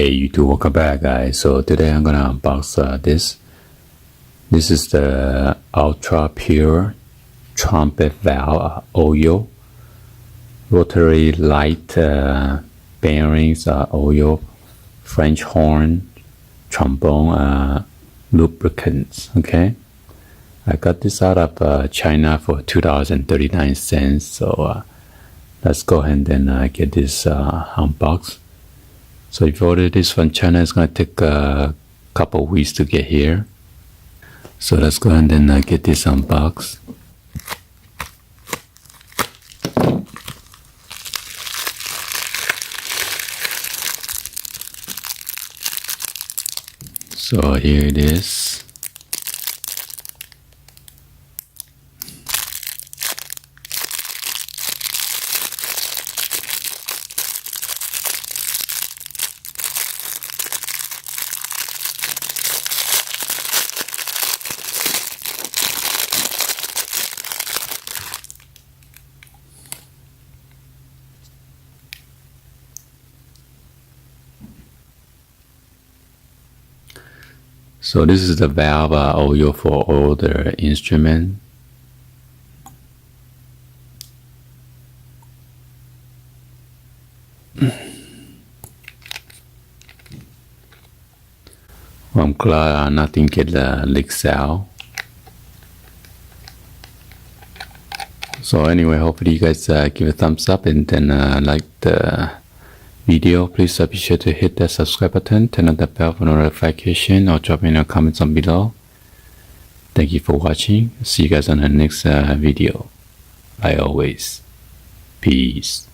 Hey YouTube, welcome back guys. So today I'm gonna unbox this. This is the ultra pure trumpet valve oil, rotary light bearings oil, French horn, trombone lubricants. Okay, I got this out of China for $2.39. So let's go ahead and get this unboxed. So if you order this from China, it's going to take a couple weeks to get here. So let's go ahead and get this unboxed. So here it is. So this is the valve oil for all the instrument. Well, I'm glad nothing get leaks out. So anyway, hopefully you guys give a thumbs up and then like the video. Please be sure to hit that subscribe button, turn on the bell for notification, or drop in your comments on below. Thank you for watching. See you guys on the next video. Like always, peace.